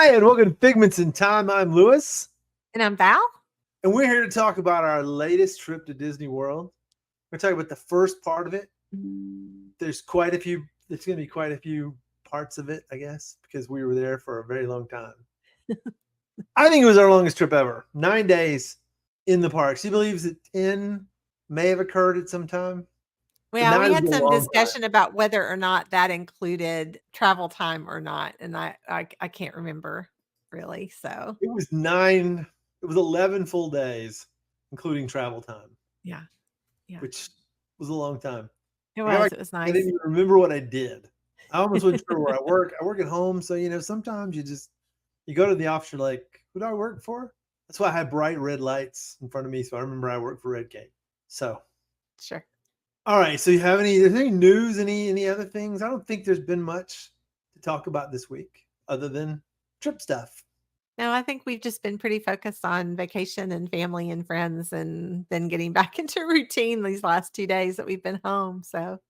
Hi, and welcome to Figments in Time. I'm Lewis, And I'm Val. and we're here to talk about our latest trip to Disney World. We're talking about the first part of it. There's quite a few. There's going to be quite a few parts of it, I guess, because we were there for a very long time. I think it was our longest trip ever. 9 days in the parks. He believes that 10 may have occurred at some time. Well, we had some discussion about whether or not that included travel time or not, and I can't remember really. So it was 9. It was 11 full days, including travel time. Yeah, which was a long time. It was. It was nice. I didn't even remember what I did. I almost wasn't sure where I work. I work at home, so sometimes you go to the office. You're like, who do I work for? That's why I had bright red lights in front of me, so I remember I worked for Red Cake. So sure. All right. So there's any news, any other things? I don't think there's been much to talk about this week other than trip stuff. No, I think we've just been pretty focused on vacation and family and friends, and then getting back into routine these last 2 days that we've been home. So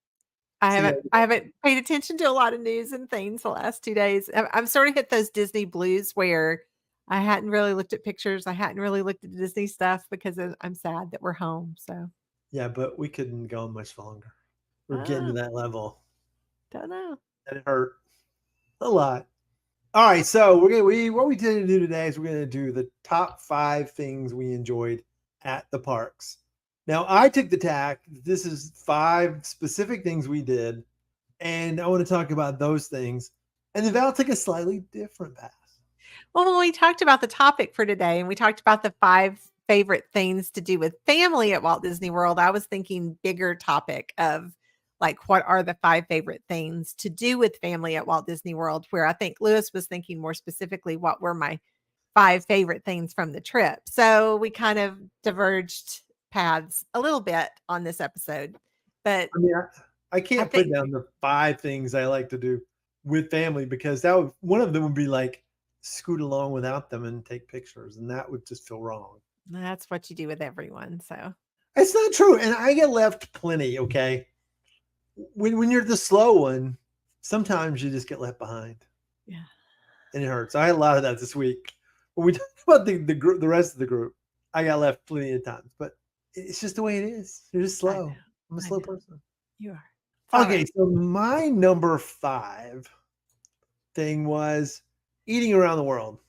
I haven't paid attention to a lot of news and things the last 2 days. I'm sort of hit those Disney blues where I hadn't really looked at pictures. I hadn't really looked at Disney stuff because I'm sad that we're home. So yeah, but we couldn't go much longer. We're getting to that level. Don't know. And it hurt a lot. All right, so what we tend to do today is we're gonna do the top 5 things we enjoyed at the parks. Now, I took the tack. This is 5 specific things we did, and I want to talk about those things. And then Val took a slightly different path. Well, when we talked about the topic for today, and we talked about the 5 favorite things to do with family at Walt Disney World, I was thinking bigger topic of like, what are the 5 favorite things to do with family at Walt Disney World? Where I think Lewis was thinking more specifically, what were my 5 favorite things from the trip? So we kind of diverged paths a little bit on this episode. But I mean, I can't put down the 5 things I like to do with family because one of them would be like scoot along without them and take pictures, and that would just feel wrong. That's what you do with everyone. So it's not true, and I get left plenty. Okay, when you're the slow one, sometimes you just get left behind. Yeah, and it hurts. I had a lot of that this week. When we talk about the group, the rest of the group, I got left plenty of times, but it's just the way it is. You're just slow. I'm a slow person. You are. Okay, so my number 5 thing was eating around the world.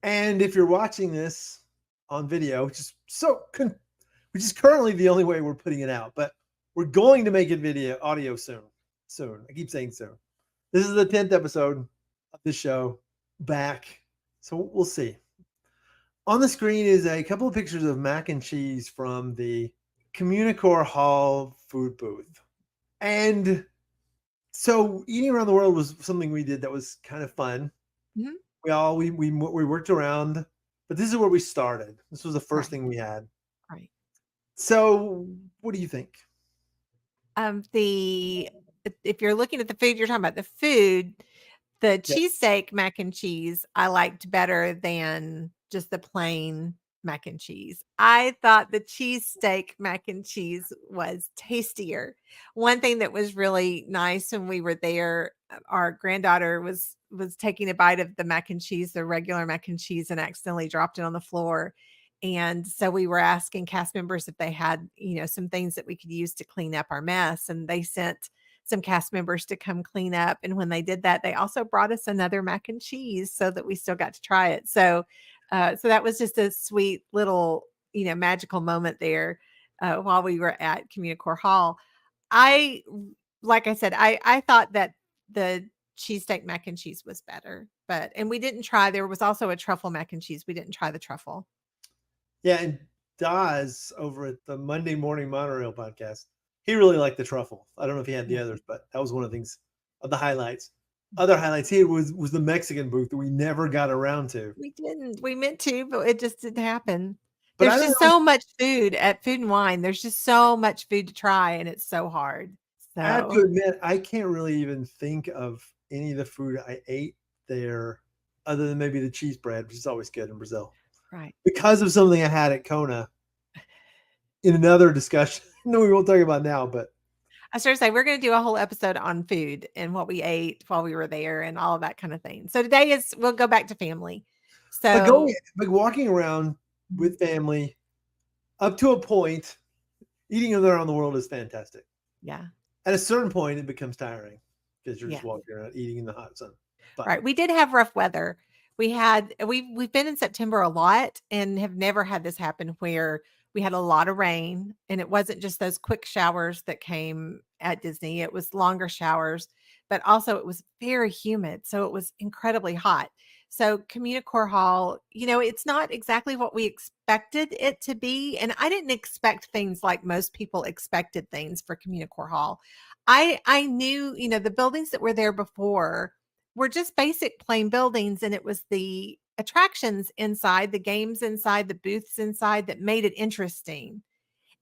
And if you're watching this on video, which is currently the only way we're putting it out, but we're going to make it audio soon. I keep saying soon. This is the 10th episode of the show back. So we'll see. On the screen is a couple of pictures of mac and cheese from the Communicore Hall food booth. And so eating around the world was something we did that was kind of fun. Mm-hmm. We worked around, but this is where we started. This was the first thing we had. Right. So what do you think? If you're looking at the food, you're talking about the food. The cheesesteak mac and cheese I liked better than just the plain mac and cheese. I thought the cheesesteak mac and cheese was tastier. One thing that was really nice when we were there, our granddaughter was taking a bite of the mac and cheese, the regular mac and cheese, and accidentally dropped it on the floor. And so we were asking cast members if they had, some things that we could use to clean up our mess. And they sent some cast members to come clean up. And when they did that, they also brought us another mac and cheese so that we still got to try it. So that was just a sweet little, magical moment there while we were at Communicore Hall. Like I said, I thought that the cheesesteak mac and cheese was better, and we didn't try, there was also a truffle mac and cheese. We didn't try the truffle. Yeah. And Daz over at the Monday Morning Monorail podcast, he really liked the truffle. I don't know if he had the others, but that was one of the things of the highlights. Other highlights here was the Mexican booth that we never got around to. We didn't. We meant to, but it just didn't happen. But there's just so much food at Food and Wine. There's just so much food to try, and it's so hard. So I have to admit, I can't really even think of any of the food I ate there other than maybe the cheese bread, which is always good in Brazil. Right. Because of something I had at Kona in another discussion. No, we won't talk about now, but I started to say we're going to do a whole episode on food and what we ate while we were there and all of that kind of thing. So today is we'll go back to family. So But walking around Mhm. with family up to a point, eating around the world is fantastic. Yeah. At a certain point, it becomes tiring because you're just Yes. walking around eating in the hot sun. But Right. We did have rough weather. We've been in September a lot and have never had this happen where we had a lot of rain and it wasn't just those quick showers that came at Disney. It was longer showers, but also it was very humid. So it was incredibly hot. So Communicore Hall, it's not exactly what we expected it to be. And I didn't expect things like most people expected things for Communicore Hall. I knew, the buildings that were there before were just basic plain buildings, and it was the attractions inside, the games inside, the booths inside that made it interesting.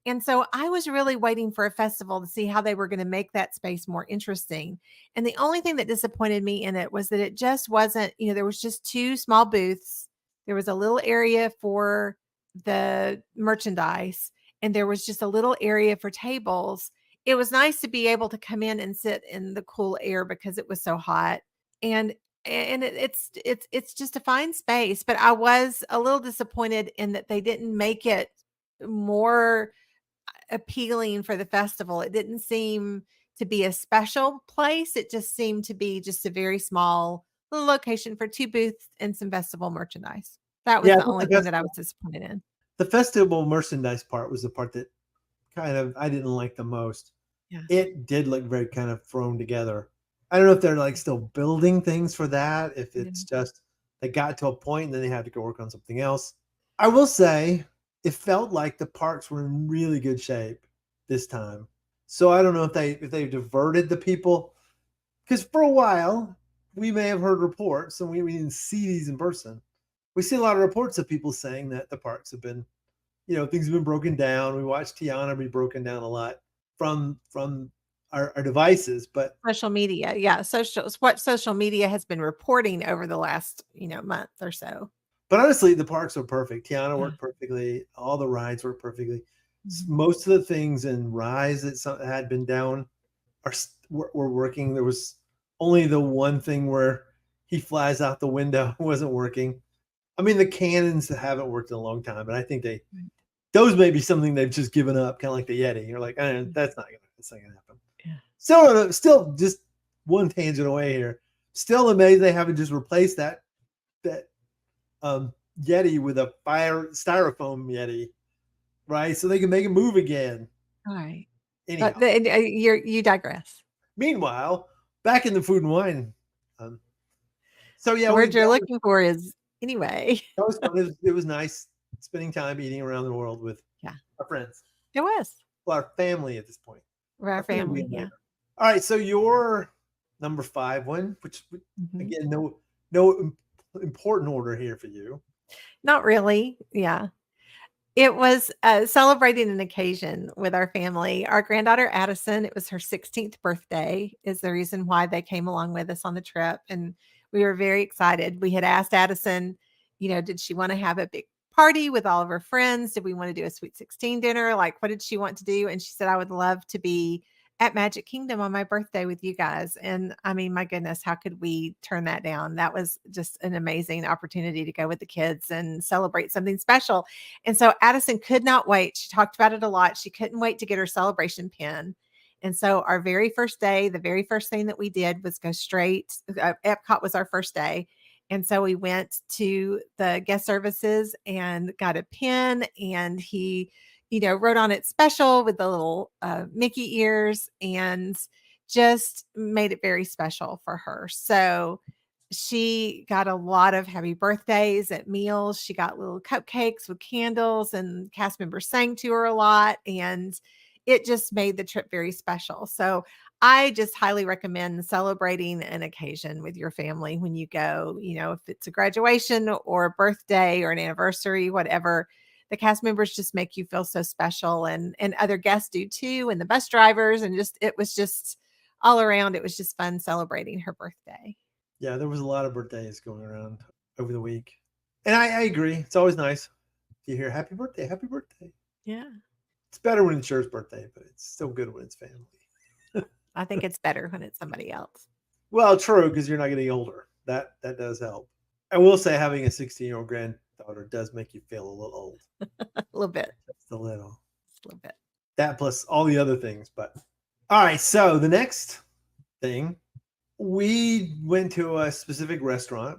And so I was really waiting for a festival to see how they were going to make that space more interesting. And the only thing that disappointed me in it was that it just wasn't, there was just two small booths. There was a little area for the merchandise, and there was just a little area for tables. It was nice to be able to come in and sit in the cool air because it was so hot. And it's just a fine space, but I was a little disappointed in that they didn't make it more appealing for the festival. It didn't seem to be a special place. It just seemed to be just a very small little location for two booths and some festival merchandise. That was yeah, I the think only thing that I was disappointed in. the festival merchandise part was the part that kind of I didn't like the most. Yeah. It did look very kind of thrown together. I don't know if they're like still building things for that, if it's just they got to a point and then they had to go work on something else. I will say it felt like the parks were in really good shape this time. So I don't know if they diverted the people because for a while we may have heard reports and we didn't see these in person. We see a lot of reports of people saying that the parks have been, things have been broken down. We watched Tiana be broken down a lot from our devices, but Social media. Yeah. What social media has been reporting over the last, month or so. honestly, the parks are perfect. Tiana Yeah. worked perfectly. All the rides worked perfectly. Mhm. Most of the things in Rise that had been down were working. There was only the one thing where he flies out the window wasn't working. I mean, the cannons haven't worked in a long time, but I think Right. those may be something they've just given up, kind of like the Yeti. You're like, Mm. that's not gonna happen. Yeah. Still, just one tangent away here. Still amazed they haven't just replaced that Yeti with a fire styrofoam Yeti, right? So they can make it move again. All right. But Anyhow, you digress. meanwhile, back in the food and wine. Um, so yeah, The we word you're that was looking for is anyway. that was fun. It was nice spending time eating around the world with Yeah. our friends, It was. well, our family at this point. We're our Our family family. being Yeah. later. All right, so your number 5 one, which Mhm. again, no important order here for you. Not really. Yeah. It was, celebrating an occasion with our family. Our granddaughter Addison, it was her 16th birthday, is the reason why they came along with us on the trip, and we were very excited. We had asked Addison, did she wanna have a big party with all of her friends? Did we wanna do a sweet 16 dinner? Like, what did she want to do? And she said, "I would love to be at Magic Kingdom on my birthday with you guys." And I mean, my goodness, how could we turn that down? That was just an amazing opportunity to go with the kids and celebrate something special. And so Addison could not wait. She talked about it a lot. She couldn't wait to get her celebration pin. And so our very first day, the very first thing that we did was go straight. Epcot was our first day. And so we went to the guest services and got a pin, and he, wrote on it special with the little Mickey ears and just made it very special for her. So she got a lot of happy birthdays at meals. She got little cupcakes with candles, and cast members sang to her a lot. And it just made the trip very special. So I just highly recommend celebrating an occasion with your family when you go, if it's a graduation or a birthday or an anniversary, whatever. The cast members just make you feel so special, and other guests do too, and the bus drivers, and just it was just all around, it was just fun celebrating her birthday. Yeah, there was a lot of birthdays going around over the week, and I agree. It's always nice to hear "Happy birthday, happy birthday." Yeah. It's better when it's your birthday, but it's still good when it's family. I think it's better when it's somebody else. Well, true, because you're not getting older. That does help. I will say having a 16-year-old granddaughter does make you feel a little old. A little bit. Just a little. Just a little bit. That plus all the other things. But all right, so the next thing, we went to a specific restaurant,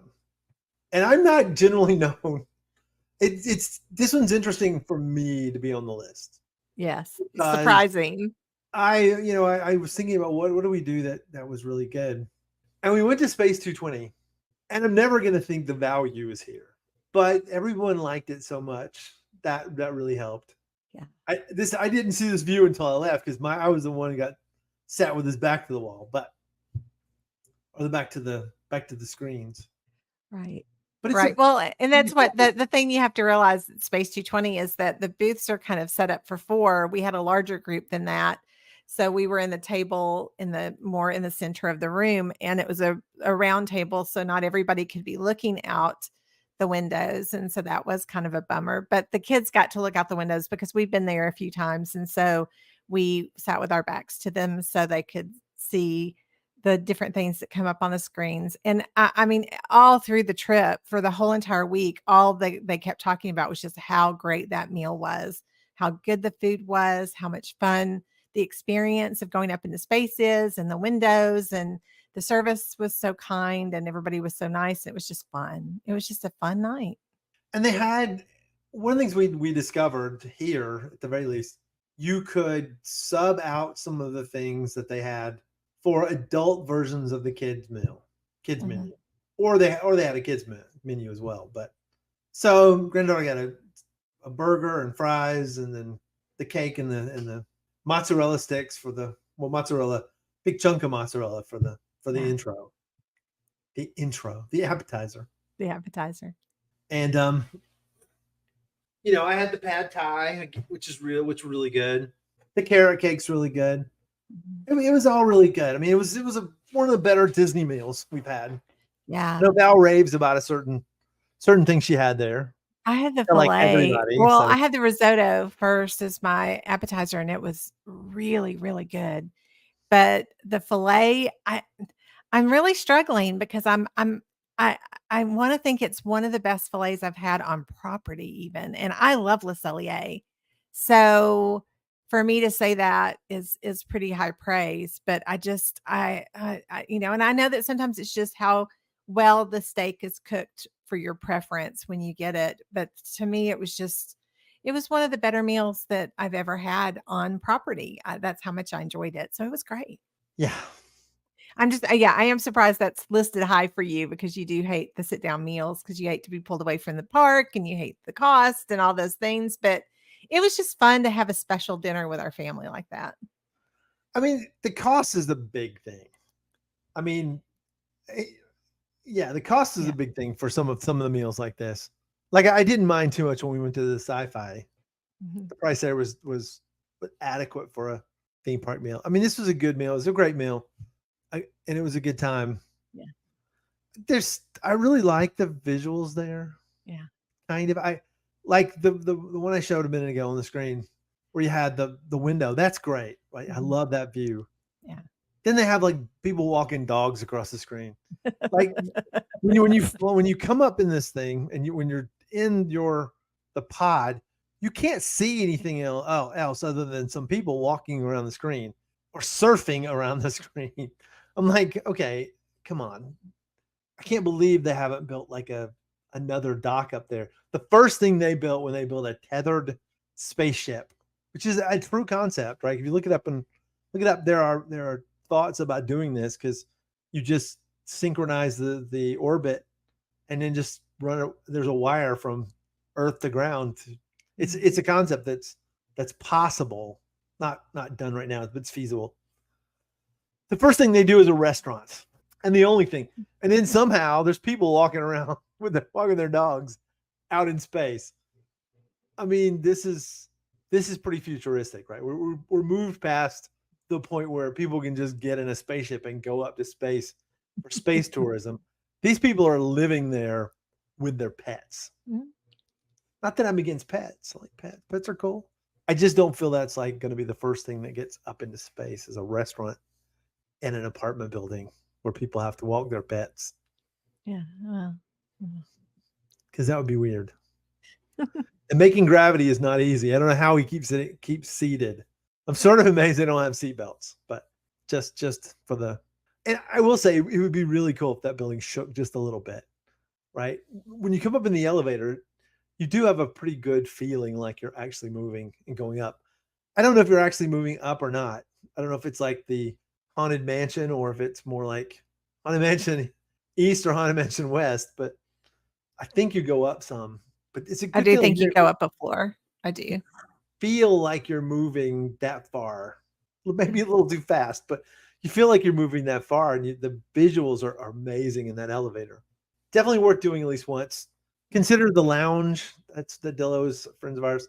and I'm not generally known. It's this one's interesting for me to be on the list. Yes. It's surprising. I was thinking about what do we do that was really good, and we went to Space 220, and I'm never going to think the value is here, but everyone liked it so much that really helped. Yeah. I didn't see this view until I left because I was the one who got sat with his back to the wall, or the back to the screens. Right. But it's right. Well, and that's what the thing you have to realize at Space 220 is that the booths are kind of set up for 4. We had a larger group than that. So we were in the table more in the center of the room, and it was a round table. So not everybody could be looking out the windows. And so that was kind of a bummer, but the kids got to look out the windows because we've been there a few times. And so we sat with our backs to them so they could see the different things that come up on the screens. And I mean, all through the trip for the whole entire week, all they kept talking about was just how great that meal was, how good the food was, how much fun the experience of going up into space is, and the windows, and the service was so kind, and everybody was so nice. It was just fun. It was just a fun night. And they had one of the things we discovered here, at the very least, you could sub out some of the things that they had for adult versions of the kids menu, or they had a kids menu as well. But so granddaughter got a burger and fries, and then the cake and the mozzarella sticks for the big chunk of mozzarella for the intro, the appetizer, and I had the pad thai, which is really good. The carrot cake's really good. I mean, it was all really good. I mean, it was one of the better Disney meals we've had. Yeah. No, Val raves about a certain thing she had there. I had the filet. Like everybody. Well, I had the risotto first as my appetizer, and it was really, really good. But the filet, I'm really struggling because I want to think it's one of the best fillets I've had on property even. And I love Le Cellier. So for me to say that is pretty high praise, but I and I know that sometimes it's just how well the steak is cooked for your preference when you get it. But to me, it was one of the better meals that I've ever had on property. That's how much I enjoyed it. So it was great. Yeah. I am surprised that's listed high for you because you do hate the sit down meals because you hate to be pulled away from the park and you hate the cost and all those things. But it was just fun to have a special dinner with our family like that. I mean, the cost is the big thing. I mean, the cost is a big thing for some of the meals like this. Like I didn't mind too much when we went to the sci-fi. Mm-hmm. The price there was adequate for a theme park meal. I mean, this was a good meal. It was a great meal. And it was a good time. Yeah. I really like the visuals there. Yeah. Kind of. I like the one I showed a minute ago on the screen where you had the window. That's great. Right. Mm-hmm. I love that view. Yeah. Then they have like people walking dogs across the screen. Like when you come up in this thing and when you're in the pod, you can't see anything else other than some people walking around the screen or surfing around the screen. I'm like, okay, come on. I can't believe they haven't built like another dock up there. The first thing they built when they built a tethered spaceship, which is a true concept, right? If you look it up, there are thoughts about doing this because you just synchronize the orbit and then just there's a wire from Earth to ground. It's a concept that's possible, not done right now, but it's feasible. The first thing they do is a restaurant, and the only thing, and then somehow there's people walking around walking their dogs out in space. I mean, this is pretty futuristic, right? We're moved past the point where people can just get in a spaceship and go up to space for space tourism. These people are living there with their pets. Mm-hmm. Not that I'm against pets. I like pets. Pets are cool. I just don't feel that's like going to be the first thing that gets up into space as a restaurant. in an apartment building where people have to walk their pets, Yeah. Well, because that would be weird. And making gravity is not easy. I don't know how he keeps seated. I'm sort of amazed they don't have seatbelts, but just for the. And I will say it would be really cool if that building shook just a little bit, right? When you come up in the elevator, you do have a pretty good feeling like you're actually moving and going up. I don't know if you're actually moving up or not. I don't know if it's like the Haunted Mansion or if it's more like Haunted Mansion East or Haunted Mansion West, but I think you go up some. But it's a I good do feeling. think you go up a floor. I do. Feel like you're moving that far. Maybe a little too fast, but you feel like you're moving that far, and the visuals are amazing in that elevator. Definitely worth doing at least once. Consider the lounge. That's the Dillows, friends of ours,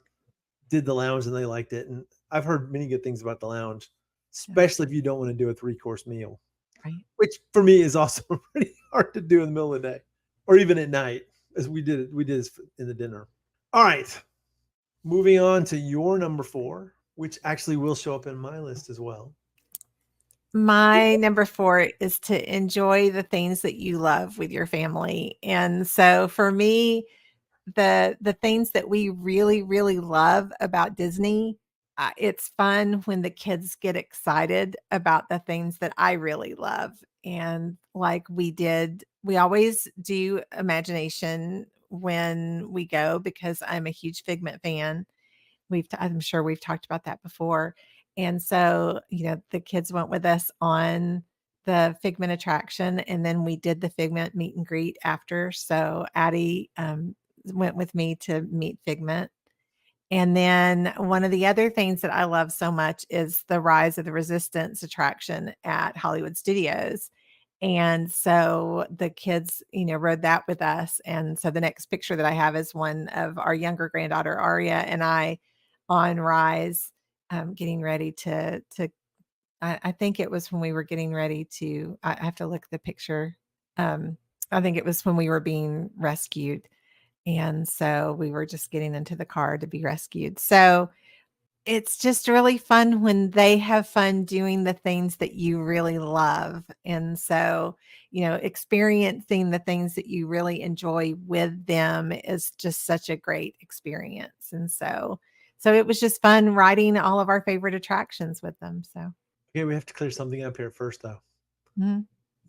did the lounge and they liked it. And I've heard many good things about the lounge, especially if you don't want to do a 3-course meal, Right. which for me is also pretty hard to do in the middle of the day or even at night, as we did this in the dinner. All right. Moving on to your number 4, which actually will show up in my list as well. My number 4 is to enjoy the things that you love with your family. And so for me, the things that we really, really love about Disney, it's fun when the kids get excited about the things that I really love. And like we always do imagination when we go because I'm a huge Figment fan. I'm sure we've talked about that before. And so, the kids went with us on the Figment attraction, and then we did the Figment meet and greet after. So Addie went with me to meet Figment. And then one of the other things that I love so much is the Rise of the Resistance attraction at Hollywood Studios. And so the kids, rode that with us. And so the next picture that I have is one of our younger granddaughter, Aria, and I on Rise, getting ready I think it was when we were getting ready to, I have to look at the picture. I think it was when we were being rescued. And so we were just getting into the car to be rescued. So it's just really fun when they have fun doing the things that you really love. And so, experiencing the things that you really enjoy with them is just such a great experience. And so it was just fun riding all of our favorite attractions with them. So, Okay, we have to clear something up here first, though. mhm.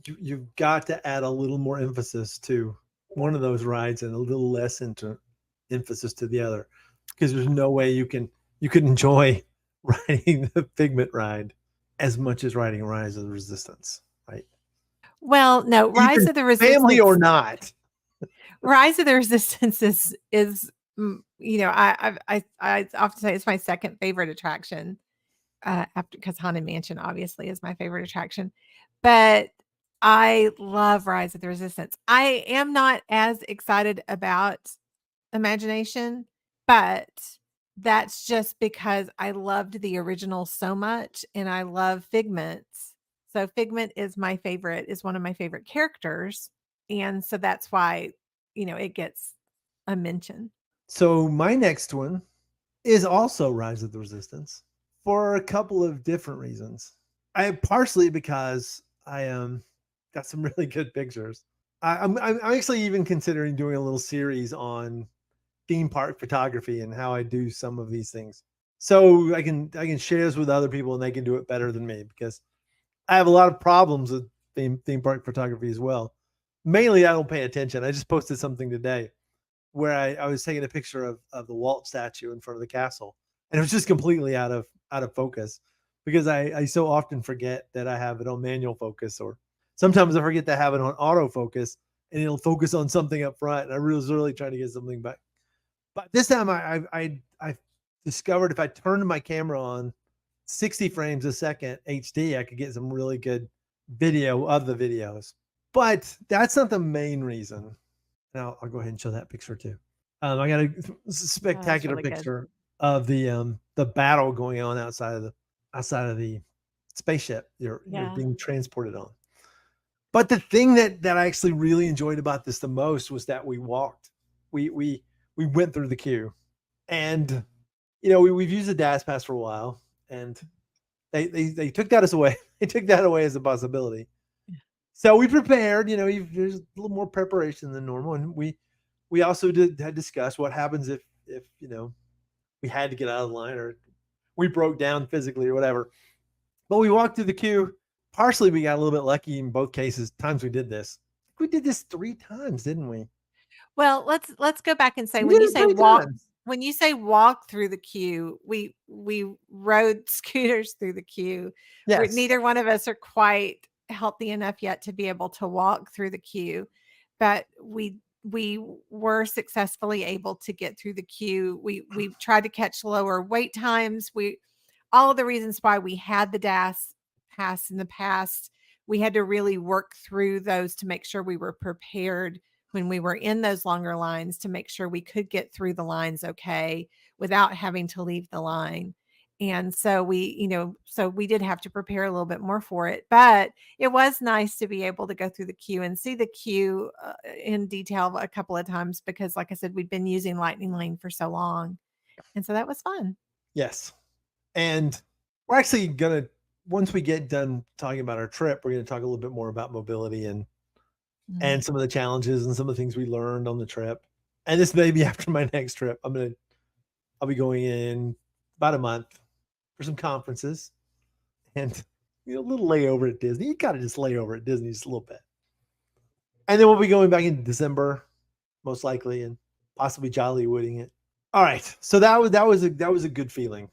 You've got to add a little more emphasis to one of those rides and a little less emphasis to the other, because there's no way you can enjoy riding the Figment ride as much as riding Rise of the Resistance, right? Well, no, Even family or not. Rise of the Resistance is I often say it's my second favorite attraction. After because Haunted Mansion obviously is my favorite attraction, but I love Rise of the Resistance. I am not as excited about Imagination, but that's just because I loved the original so much and I love Figment. So Figment is one of my favorite characters. And so that's why, it gets a mention. So my next one is also Rise of the Resistance for a couple of different reasons. I partially because I got some really good pictures. I'm actually even considering doing a little series on theme park photography and how I do some of these things, so I can share this with other people and they can do it better than me, because I have a lot of problems with theme park photography as well. Mainly, I don't pay attention. I just posted something today where I was taking a picture of the Walt statue in front of the castle, and it was just completely out of focus, because I so often forget that I have it on manual focus, or sometimes I forget to have it on autofocus, and it'll focus on something up front. And I was really trying to get something back, but this time I discovered if I turned my camera on 60 frames a second HD, I could get some really good video of the videos. But that's not the main reason. Now I'll go ahead and show that picture too. I got a spectacular really good. picture of the battle going on outside of the spaceship you're being transported on. But the thing that I actually really enjoyed about this the most was that we walked. We went through the queue, and we've used the DAS pass for a while, and They took that as away. They took that away as a possibility. So we prepared. There's a little more preparation than normal, and we also had discussed what happens if we had to get out of the line or we broke down physically or whatever. But we walked through the queue. Partially, we got a little bit lucky in both cases. Times we did this. We did this 3 times, didn't we? Well, let's go back and say We did it 3 times. when you say walk through the queue, we rode scooters through the queue. Yes. Neither one of us are quite healthy enough yet to be able to walk through the queue, but we were successfully able to get through the queue. We tried to catch lower wait times. All of the reasons why we had the DAS pass in the past, we had to really work through those to make sure we were prepared when we were in those longer lines to make sure we could get through the lines okay without having to leave the line. And so we did have to prepare a little bit more for it, but it was nice to be able to go through the queue and see the queue in detail a couple of times because, like I said, we'd been using Lightning Lane for so long. And so that was fun. Yes. And we're actually going to, once we get done talking about our trip, we're going to talk a little bit more about mobility and some of the challenges and some of the things we learned on the trip. And this may be after my next trip. I'll be going in about a month for some conferences and a little layover at Disney. You got to just lay over at Disney just a little bit. And then we'll be going back in December, most likely, and possibly jollywooding it. All right. So that was a good feeling,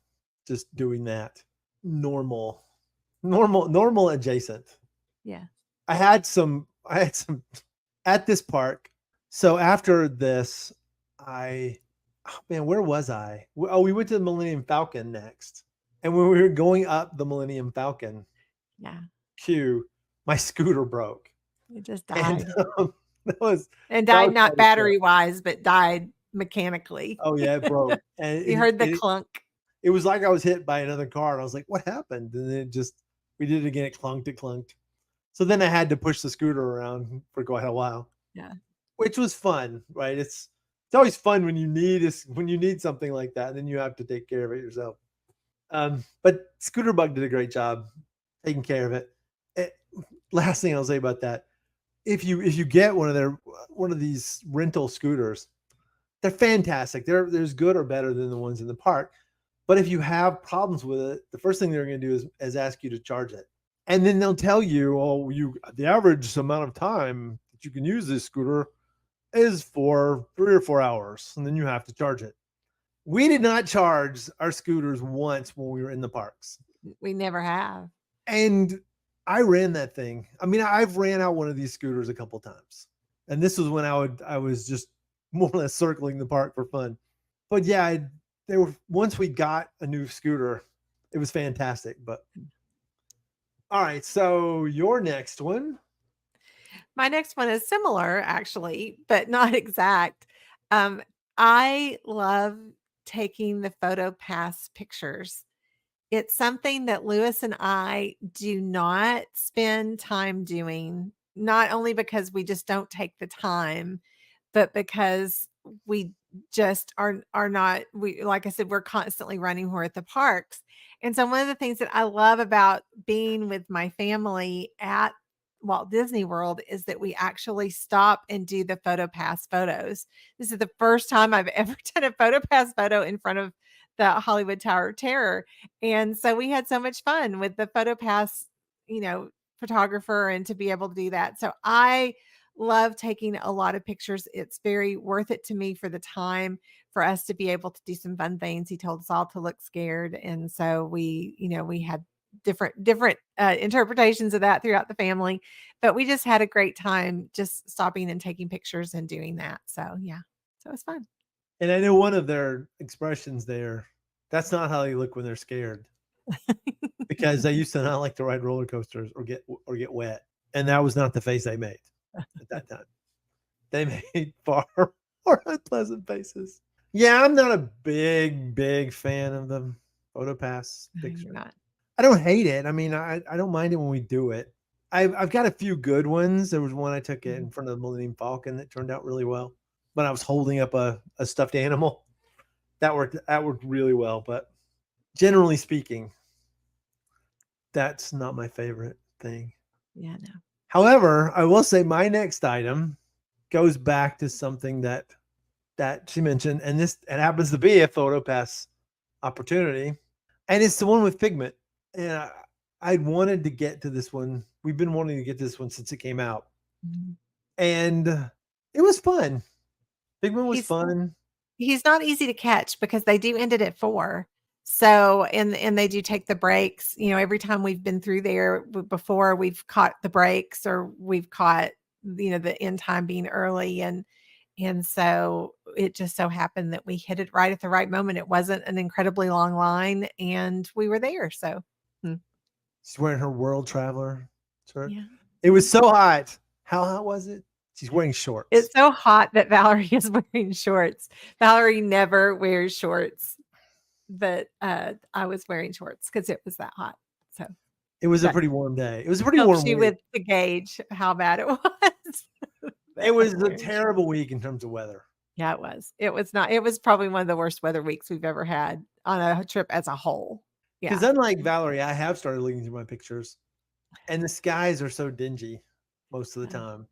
just doing that. Normal adjacent. Yeah. I had some at this park. So after this, where was I? Oh, we went to the Millennium Falcon next. And when we were going up the Millennium Falcon queue, my scooter broke. It just died. And died not battery wise, but died mechanically. Oh yeah, it broke. And you heard the clunk. It was like I was hit by another car. And I was like, what happened? And then we did it again. It clunked. So then I had to push the scooter around for quite a while. Yeah. Which was fun, right? It's always fun when you need something like that, and then you have to take care of it yourself. But Scooter Bug did a great job taking care of it. Last thing I'll say about that, if you get one of these rental scooters, they're fantastic. They're as good or better than the ones in the park. But if you have problems with it, the first thing they're going to do is ask you to charge it. And then they'll tell you, the average amount of time that you can use this scooter is for 3 or 4 hours, and then you have to charge it. We did not charge our scooters once when we were in the parks. We never have. And I ran that thing. I mean, I've ran out one of these scooters a couple times, and this was when I was just more or less circling the park for fun. But yeah, once we got a new scooter, it was fantastic. But all right, so your next one. My next one is similar, actually, but not exact. I love taking the photo pass pictures. It's something that Lewis and I do not spend time doing, not only because we just don't take the time, but because we just are not, like I said, we're constantly running. We're at the parks. And so one of the things that I love about being with my family at Walt Disney World is that we actually stop and do the photo pass photos. This is the first time I've ever done a photo pass photo in front of the Hollywood Tower of Terror. And so we had so much fun with the photo pass, photographer, and to be able to do that. So I love taking a lot of pictures. It's very worth it to me for the time for us to be able to do some fun things. He told us all to look scared. And so we had different interpretations of that throughout the family, but we just had a great time just stopping and taking pictures and doing that. So yeah, so it was fun. And I know one of their expressions there, that's not how they look when they're scared, because they used to not like to ride roller coasters or get wet, and that was not the face they made at that time. They made far more unpleasant faces. Yeah, I'm not a big fan of the photo pass picture. I don't hate it. I mean, I don't mind it when we do it. I've got a few good ones. There was one I took in front of the Millennium Falcon that turned out really well. But I was holding up a stuffed animal. That worked really well. But generally speaking, That's not my favorite thing. Yeah, no. However, I will say my next item goes back to something that she mentioned, and this it happens to be a photo pass opportunity, and it's the one with Figment. And I'd wanted to get to this one. We've been wanting to get to this one since it came out, Mhm. and it was fun. Figment was He's fun. he's not easy to catch because they do end it at 4. So, and they do take the breaks. You know, every time we've been through there before, we've caught the breaks or we've caught, you know, the end time being early. And so it just so happened that we hit it right at the right moment. It wasn't an incredibly long line and we were there. So, hmm, She's wearing her World Traveler shirt. yeah, It yeah. was so hot. How hot was it? She's wearing shorts. It's so hot that Valerie is wearing shorts. Valerie never wears shorts, but I was wearing shorts because it was that hot. So It was a that pretty warm day. It was a pretty helps warm you week. with the gauge how bad it was It that was I'm a wearing shorts. terrible week in terms of weather. Yeah, it was. It was not. It was probably one of the worst weather weeks we've ever had on a trip as a whole. Because Yeah. unlike Valerie, I have started looking through my pictures, and the skies are so dingy most of the Yeah. time.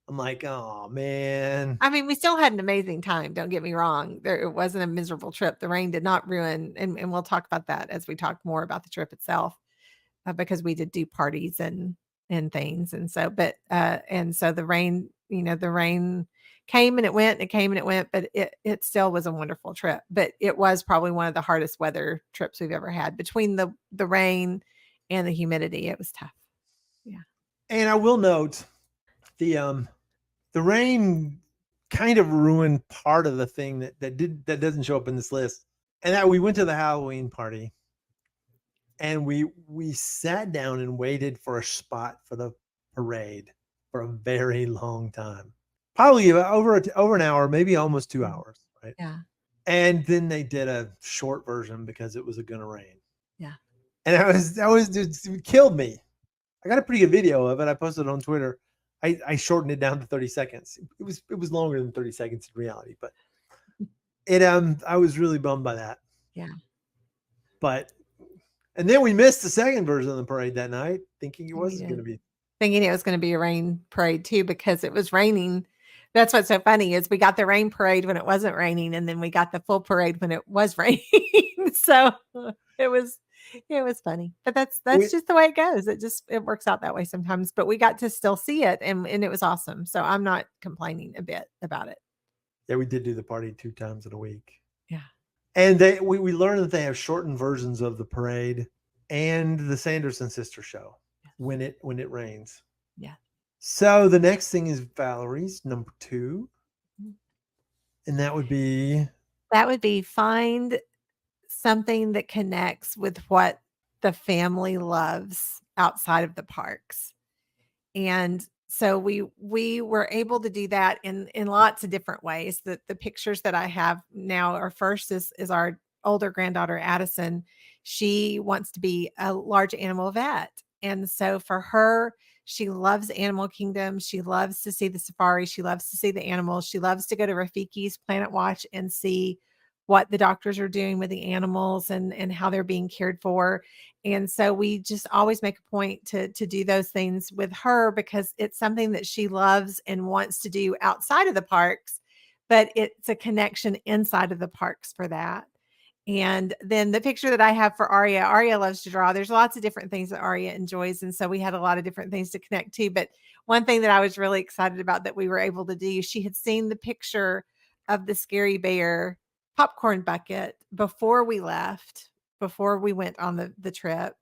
I'm like, oh man. I mean, we still had an amazing time. Don't get me wrong. It wasn't a miserable trip. The rain did not ruin, and we'll talk about that as we talk more about the trip itself. Because we did do parties and things, and so and so the rain, you know, the rain came and it went and it came and it went, but it still was a wonderful trip. But it was probably one of the hardest weather trips we've ever had between the rain and the humidity. It was tough. Yeah. And I will note the rain kind of ruined part of the thing that doesn't show up in this list. And that we went to the Halloween party and we sat down and waited for a spot for the parade for a very long time. Probably over an hour, maybe almost 2 Mm. hours, right? Yeah. And then they did a short version because it was gonna rain. Yeah. And it killed me. I got a pretty good video of it. I posted it on Twitter. I shortened it down to 30 seconds. It was longer than 30 seconds in reality, but it I was really bummed by that. Yeah. But and then we missed the second version of the parade that night, thinking it We was going to did. be. Thinking it was going to be a rain parade too because it was raining. That's what's so funny is we got the rain parade when it wasn't raining, and then we got the full parade when it was raining. So it was it was funny. But that's We, just the way it goes. It works out that way sometimes. But we got to still see it and it was awesome. So I'm not complaining a bit about it. yeah, we did do the party 2 times in a week, Yeah. and we learned that they have shortened versions of the parade and the Sanderson sister show when it rains. Yeah. So the next thing is Valerie's number 2, Mhm. and that would be That would be find something that connects with what the family loves outside of the parks. And so we were able to do that in lots of different ways. The pictures that I have now are first is our older granddaughter Addison. She wants to be a large animal vet. And so for her, she loves Animal Kingdom. She loves to see the safari. She loves to see the animals. She loves to go to Rafiki's Planet Watch and see what the doctors are doing with the animals and how they're being cared for. And so we just always make a point to do those things with her because it's something that she loves and wants to do outside of the parks, but it's a connection inside of the parks for that. And then the picture that I have for Aria loves to draw. There's lots of different things that Aria enjoys. And so we had a lot of different things to connect to. But one thing that I was really excited about that we were able to do, she had seen the picture of the scary bear popcorn bucket before we left, before we went on the trip.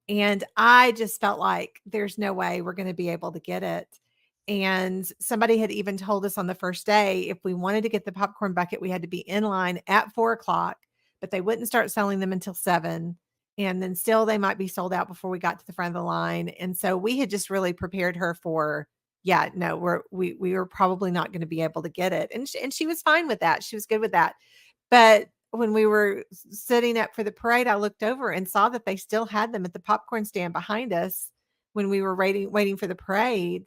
And I just felt like there's no way we're going to be able to get it. And somebody had even told us on the first day, if we wanted to get the popcorn bucket, we had to be in line at 4 o'clock, but they wouldn't start selling them until 7. And then still they might be sold out before we got to the front of the line. And so we had just really prepared her for, yeah, no, we were probably not going to be able to get it. And she was fine with that. She was good with that. But when we were sitting up for the parade, I looked over and saw that they still had them at the popcorn stand behind us when we were waiting for the parade.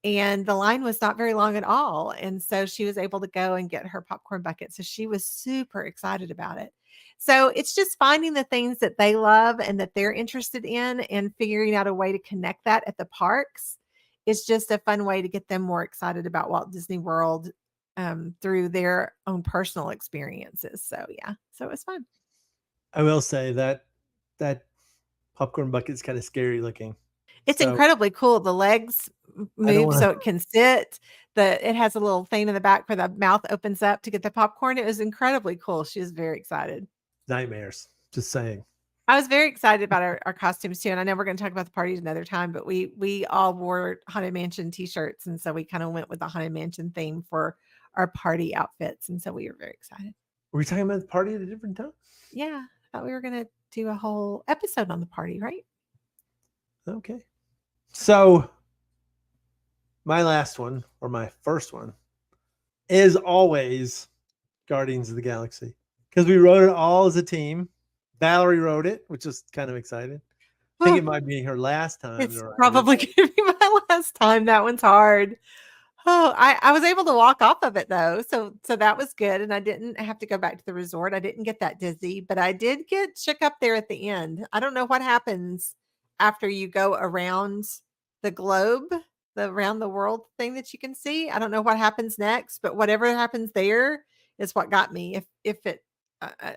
and the line was not very long at all. And so she was able to go and get her popcorn bucket. So she was super excited about it. So it's just finding the things that they love and that they're interested in and figuring out a way to connect that at the parks. It's just a fun way to get them more excited about Walt Disney World through their own personal experiences. So yeah, so it was fun. I will say that popcorn bucket's kind of scary looking. It's So incredibly cool. The legs I don't move want so it can sit. It has a little thing in the back where the mouth opens up to get the popcorn. It was incredibly cool. She was very excited. nightmares. Just saying. I was very excited about our costumes too. And I know we're going to talk about the parties another time, but we all wore Haunted Mansion t-shirts. And so we kind of went with the Haunted Mansion theme for our party outfits. And so we were very excited. Were we talking about the party at a different time? Yeah. I thought we were going to do a whole episode on the party, right? Okay. So my last one, or my first one, is always Guardians of the Galaxy. Because we wrote it all as a team. Valerie wrote it, which is kind of exciting. I think it might be her last time. It's probably going to be my last time. That one's hard. Oh, I was able to walk off of it though. So that was good. And I didn't have to go back to the resort. I didn't get that dizzy, but I did get shook up there at the end. I don't know what happens after you go around the globe, the around the world thing that you can see. I don't know what happens next, but whatever happens there is what got me. If it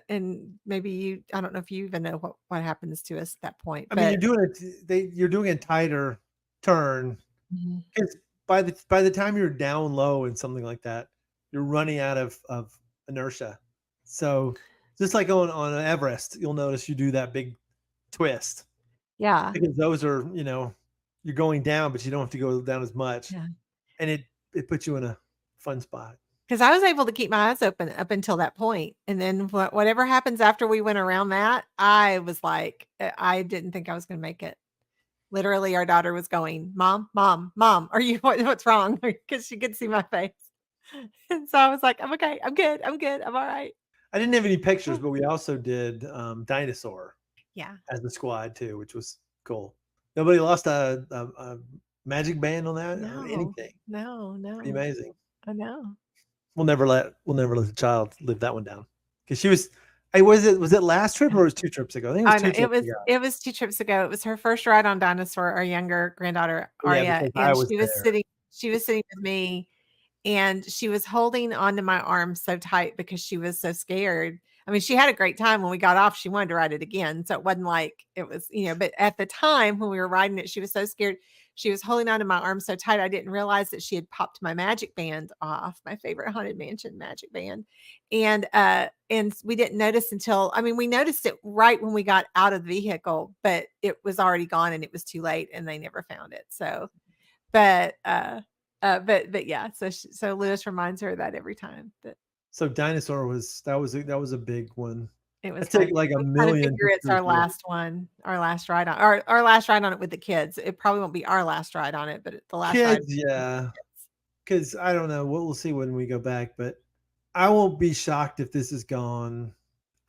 and maybe you, I don't know if you even know what happens to us at that point. I mean, you're doing a tighter turn because by the time you're down low and something like that, you're running out of inertia. So just like on Everest, you'll notice you do that big twist. Yeah. Because those are, you're going down, but you don't have to go down as much. Yeah. And it puts you in a fun spot. Because I was able to keep my eyes open up until that point. And then whatever happens after we went around that, I was like, I didn't think I was going to make it. Literally, our daughter was going, Mom, Mom, Mom, are you, what's wrong? Because she could see my face. And so I was like, I'm okay. I'm good. I'm good. I'm all right. I didn't have any pictures, but we also did Dinosaur. Yeah. As the squad too, which was cool. Nobody lost a magic band on that or anything. No. Pretty amazing. I know. We'll never let the child live that one down because she was. Was it last trip or was 2 trips ago? I think it was 2 trips ago. It was 2 trips ago. It was her first ride on Dinosaur. Our younger granddaughter Aria, and she was sitting with me, and she was holding onto my arm so tight because she was so scared. I mean, she had a great time when we got off. She wanted to ride it again. So it wasn't like it was, but at the time when we were riding it, she was so scared. She was holding onto my arm so tight. I didn't realize that she had popped my magic band off, my favorite Haunted Mansion magic band. And we didn't notice we noticed it right when we got out of the vehicle, but it was already gone and it was too late and they never found it. So, but yeah, so Lewis reminds her of that every time. So Dinosaur was a big one. It was take like a million. Figure it's our last one, our last ride on our last ride on it with the kids. It probably won't be our last ride on it, but the last kids, ride. Yeah. Because I don't know, we'll see when we go back, but I won't be shocked if this is gone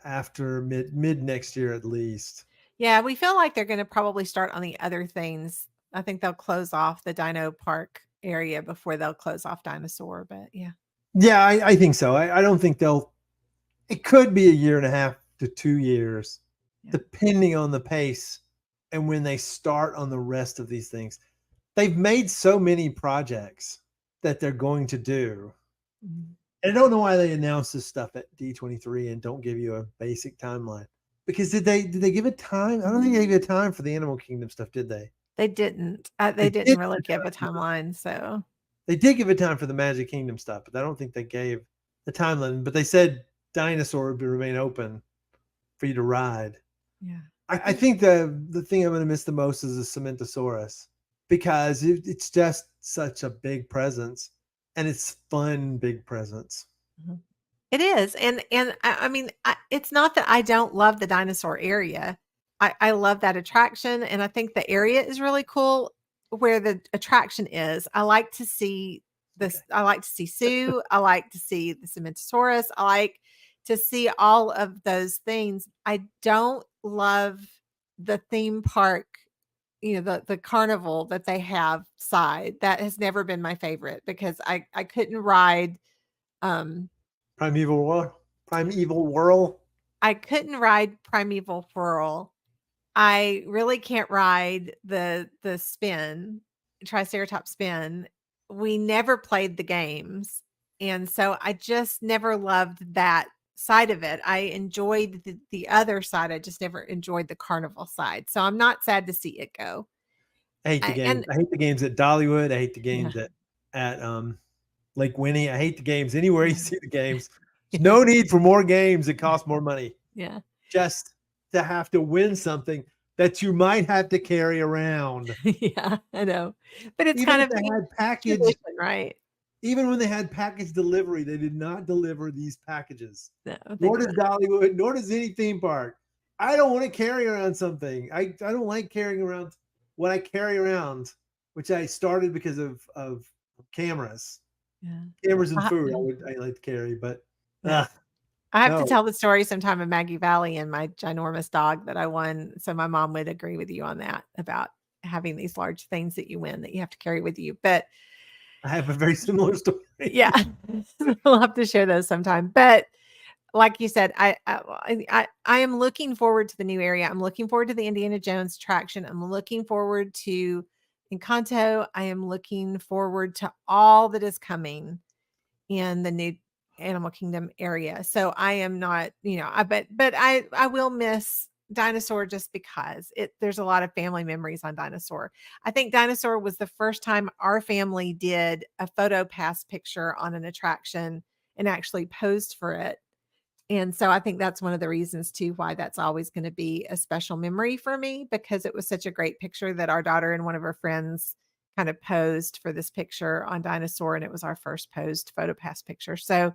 after mid next year at least. Yeah, we feel like they're going to probably start on the other things. I think they'll close off the Dino Park area before they'll close off Dinosaur, but yeah. Yeah, I think so. I don't think it could be 1.5 to 2 years, depending on the pace and when they start on the rest of these things. They've made so many projects that they're going to do. Mm-hmm. And I don't know why they announce this stuff at D23 and don't give you a basic timeline. Because did they give a time? I don't think they gave a time for the Animal Kingdom stuff, did they? They didn't. They didn't really give a timeline, so. They did give a time for the Magic Kingdom stuff, but I don't think they gave the timeline. But they said Dinosaur would remain open for you to ride. Yeah. I think the thing I'm going to miss the most is the Cementosaurus because it's just such a big presence and it's fun big presence. Mm-hmm. It is. And I mean, it's not that I don't love the dinosaur area. I love that attraction. And I think the area is really cool where the attraction is. I like to see this. Okay. I like to see Sue. I like to see the Cementosaurus. I like to see all of those things. I don't love the theme park, the carnival that they have side. That has never been my favorite because I couldn't ride Primeval Whirl. Primeval Whirl. I couldn't ride Primeval Whirl. I really can't ride the spin, Triceratops spin. We never played the games, and so I just never loved that side of it. I enjoyed the other side. I just never enjoyed the carnival side. So I'm not sad to see it go. I hate the games. And I hate the games at Dollywood. I hate the yeah, games at Lake Winnie. I hate the games anywhere you see the games. There's yeah, no need for more games that cost more money. yeah, Just to have to win something that you might have to carry around. yeah, I know. But it's Even kind if of they had package, tradition, right? even when they had package delivery, they did not deliver these packages. No, they Nor do does not. Dollywood, nor does any theme park. I don't want to carry around something. I don't like carrying around what I carry around, which I started because of cameras. Yeah. Cameras and Uh, food I like to carry, but yeah. I have to no. tell the story sometime of Maggie Valley and my ginormous dog that I won. So my mom would agree with you on that about having these large things that you win that you have to carry with you. But I have a very similar story. yeah, we'll have to share those sometime. But like you said, I am looking forward to the new area. I'm looking forward to the Indiana Jones attraction. I'm looking forward to Encanto. I am looking forward to all that is coming in the new Animal Kingdom area. So I am not, but I will miss Dinosaur just because there's a lot of family memories on Dinosaur. I think Dinosaur was the first time our family did a photo pass picture on an attraction and actually posed for it. And so I think that's one of the reasons too why that's always going to be a special memory for me because it was such a great picture that our daughter and one of her friends kind of posed for this picture on Dinosaur, and it was our first posed photo pass picture. So,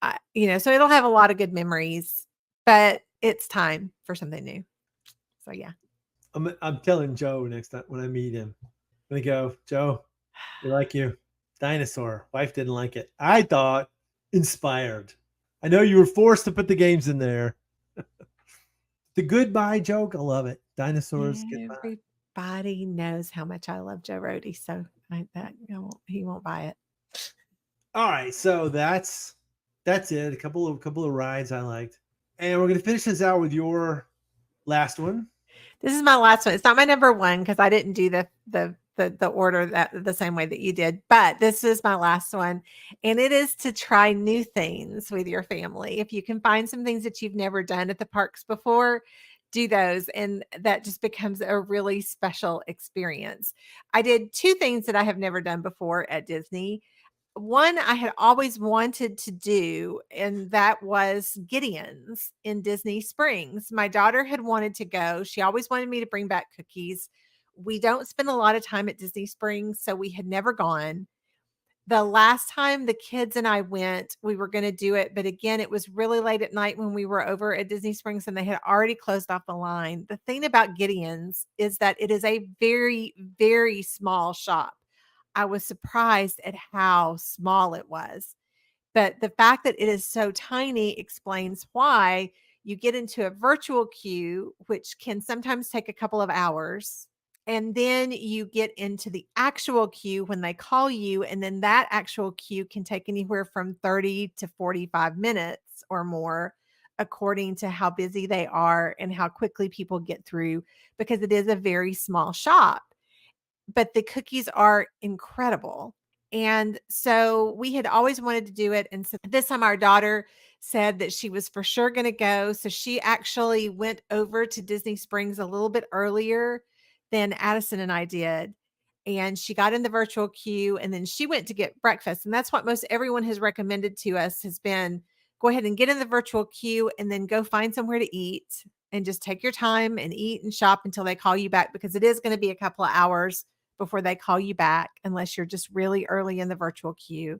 so it'll have a lot of good memories, but it's time for something new. So yeah, I'm telling Joe next time when I meet him. I'm gonna go, Joe, we like you. Dinosaur. Wife didn't like it. I thought inspired. I know you were forced to put the games in there. The goodbye joke, I love it. Dinosaurs goodbye. everybody knows how much I love Joe Rody, so he won't buy it. All right, so that's it. A couple of rides I liked, and we're gonna finish this out with your last one. This is my last one. It's not my number one because I didn't do the order that the same way that you did, but this is my last one. And it is to try new things with your family. If you can find some things that you've never done at the parks before, do those. And that just becomes a really special experience. I did two things that I have never done before at Disney. One I had always wanted to do, and that was Gideon's in Disney Springs. My daughter had wanted to go. She always wanted me to bring back cookies. We don't spend a lot of time at Disney Springs, so we had never gone. The last time the kids and I went, we were going to do it, but again, it was really late at night when we were over at Disney Springs and they had already closed off the line. The thing about Gideon's is that it is a very, very small shop. I was surprised at how small it was. But the fact that it is so tiny explains why you get into a virtual queue, which can sometimes take a couple of hours. And then you get into the actual queue when they call you. And then that actual queue can take anywhere from 30 to 45 minutes or more, according to how busy they are and how quickly people get through, because it is a very small shop. But the cookies are incredible. And so we had always wanted to do it. And so this time our daughter said that she was for sure going to go. So she actually went over to Disney Springs a little bit earlier than Addison and I did. And she got in the virtual queue and then she went to get breakfast. And that's what most everyone has recommended to us has been go ahead and get in the virtual queue and then go find somewhere to eat and just take your time and eat and shop until they call you back because it is going to be a couple of hours before they call you back unless you're just really early in the virtual queue.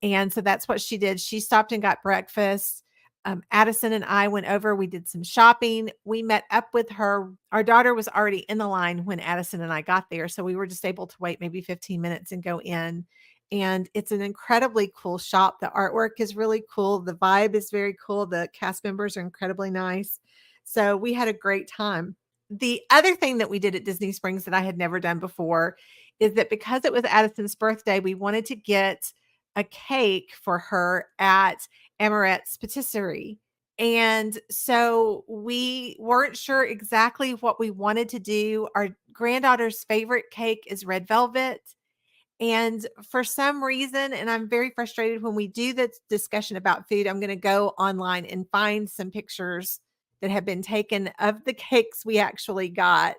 And so that's what she did. She stopped and got breakfast. Addison and I went over. We did some shopping. We met up with her. Our daughter was already in the line when Addison and I got there. So we were just able to wait maybe 15 minutes and go in. And it's an incredibly cool shop. The artwork is really cool. The vibe is very cool. The cast members are incredibly nice. So we had a great time. the other thing that we did at Disney Springs that I had never done before is that because it was Addison's birthday, we wanted to get a cake for her at Amaret's Patisserie. And so we weren't sure exactly what we wanted to do. Our granddaughter's favorite cake is red velvet. And for some reason, and I'm very frustrated when we do this discussion about food, I'm going to go online and find some pictures that have been taken of the cakes we actually got.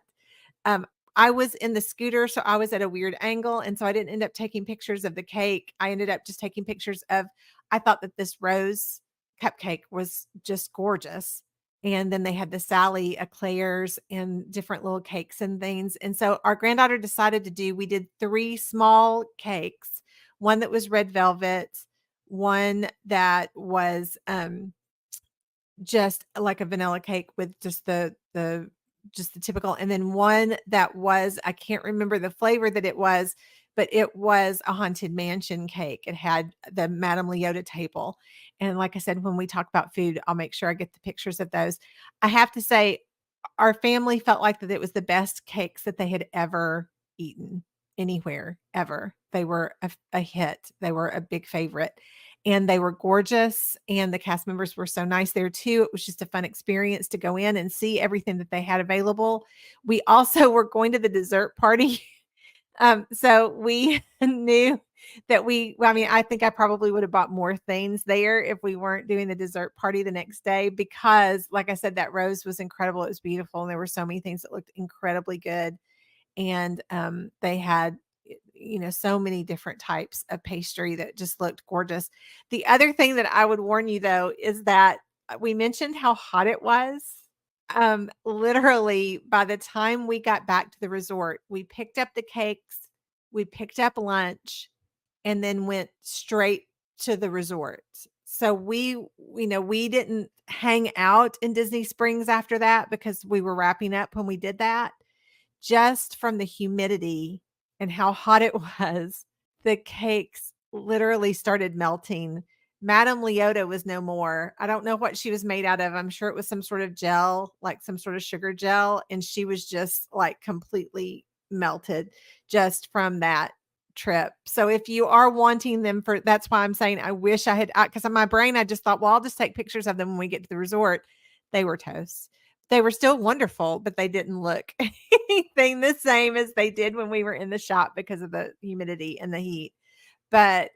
Um, I was in the scooter, so I was at a weird angle. And so I didn't end up taking pictures of the cake. I ended up just taking pictures of, I thought that this rose cupcake was just gorgeous. And then they had the Sally eclairs and different little cakes and things. And so our granddaughter decided to do, we did 3 small cakes, one that was red velvet, one that was just like a vanilla cake with just the just the typical, and then one that was, I can't remember the flavor that it was, but it was a haunted mansion cake. It had the Madame Leota table. And like I said, when we talk about food, I'll make sure I get the pictures of those. I have to say, our family felt like that it was the best cakes that they had ever eaten anywhere ever. They were a hit. They were a big favorite. And they were gorgeous, and the cast members were so nice there too. It was just a fun experience to go in and see everything that they had available. We also were going to the dessert party. So we knew that well, I mean, I think I probably would have bought more things there if we weren't doing the dessert party the next day, because like I said, that rose was incredible. It was beautiful. And there were so many things that looked incredibly good. And they had, so many different types of pastry that just looked gorgeous. The other thing that I would warn you though is that we mentioned how hot it was. Literally by the time we got back to the resort, we picked up the cakes, we picked up lunch, and then went straight to the resort. So we didn't hang out in Disney Springs after that because we were wrapping up when we did that. Just from the humidity and how hot it was, the cakes literally started melting. Madame Leota was no more. I don't know what she was made out of. I'm sure it was some sort of gel, like some sort of sugar gel. And she was just like completely melted just from that trip. So if you are wanting them that's why I'm saying I wish I had, because in my brain, I just thought, well, I'll just take pictures of them when we get to the resort. They were toast. They were still wonderful, but they didn't look anything the same as they did when we were in the shop because of the humidity and the heat. But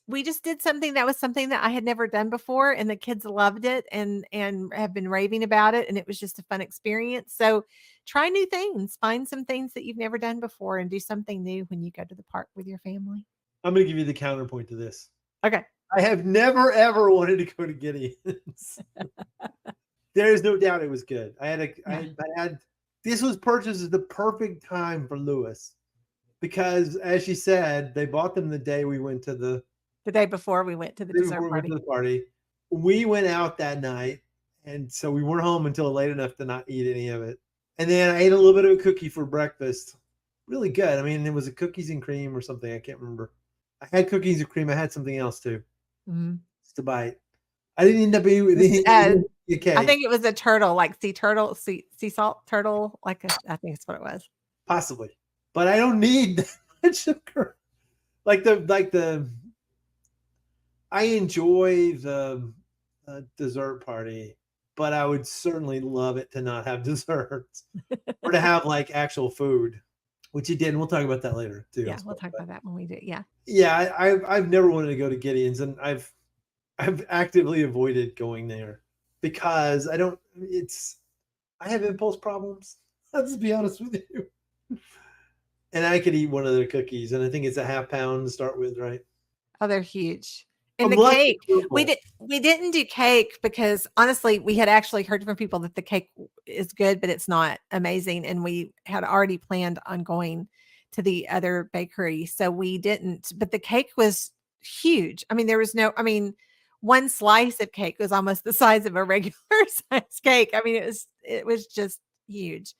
we just did something that I had never done before, and the kids loved it and have been raving about it, and it was just a fun experience. So try new things, find some things that you've never done before, and do something new when you go to the park with your family. I'm going to give you the counterpoint to this. Okay. I have never ever wanted to go to Gideon's. There is no doubt it was good. This was purchased at the perfect time for Lewis, because as she said, they bought them the day we went to the day before we went to the dessert party. We went out that night, and so we weren't home until late enough to not eat any of it. And then I ate a little bit of a cookie for breakfast. Really good. I mean, it was a cookies and cream or something. I can't remember. I had cookies and cream. I had something else too. Mm-hmm. Just to bite. I didn't end up eating cake. I think it was a turtle, like sea salt turtle. I think that's what it was. Possibly, but I don't need that much sugar. I enjoy the dessert party, but I would certainly love it to not have desserts or to have like actual food, which you did. And we'll talk about that later too. Yeah, we'll talk about that when we do. Yeah. Yeah, I've never wanted to go to Gideon's, and I've actively avoided going there because I have impulse problems. Let's be honest with you. And I could eat one of their cookies, and I think it's a half pound to start with, right? Oh, they're huge. And the cake, we didn't do cake because honestly, we had actually heard from people that the cake is good, but it's not amazing. And we had already planned on going to the other bakery. So we didn't, but the cake was huge. I mean, one slice of cake was almost the size of a regular size cake. I mean, it was just huge.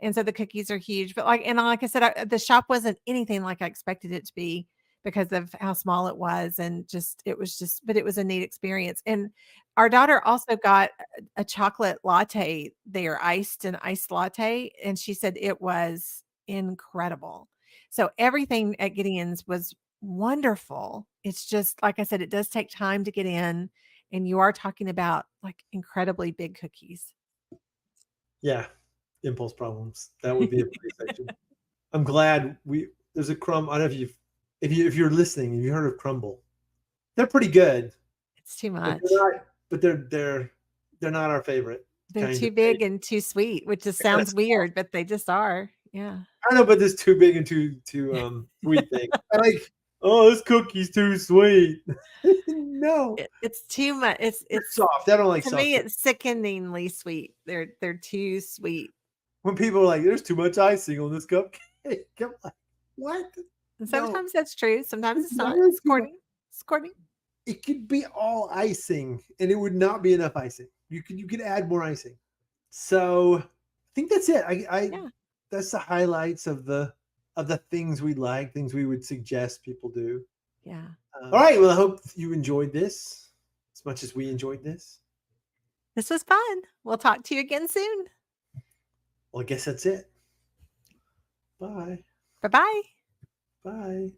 And so the cookies are huge, but like I said, the shop wasn't anything like I expected it to be, because of how small it was, and but it was a neat experience. And Our daughter also got a chocolate latte there, an iced latte, and she said it was incredible. So everything at Gideon's was wonderful. It's just, like I said, it does take time to get in, and you are talking about, like, incredibly big cookies. Yeah, impulse problems. That would be a pretty section. I'm glad there's a crumb. I don't know if you're listening, have you heard of Crumble? They're pretty good, It's too but much. they're not our favorite They're kind too of cake. big and too sweet, which just They're kinda sounds soft. weird, but they just are. Yeah. I don't know about this too big and too sweet thing. I like, oh, this cookie's too sweet. No, It's too much. they're It's soft. I don't like To soft me, cookies. it's sickeningly sweet. They're too sweet. When people are like, "There's too much icing on this cupcake," I'm like, "What? And No, sometimes that's true. Sometimes there's it's not. never It's too much. courting. It's courting. It could be all icing, and it would not be enough icing. You could add more icing. So I think that's it. I Yeah. that's the highlights of the things we like, things we would suggest people do. Yeah. All right. Well, I hope you enjoyed this as much as we enjoyed this. This was fun. We'll talk to you again soon. Well, I guess that's it. Bye. Bye bye. Bye.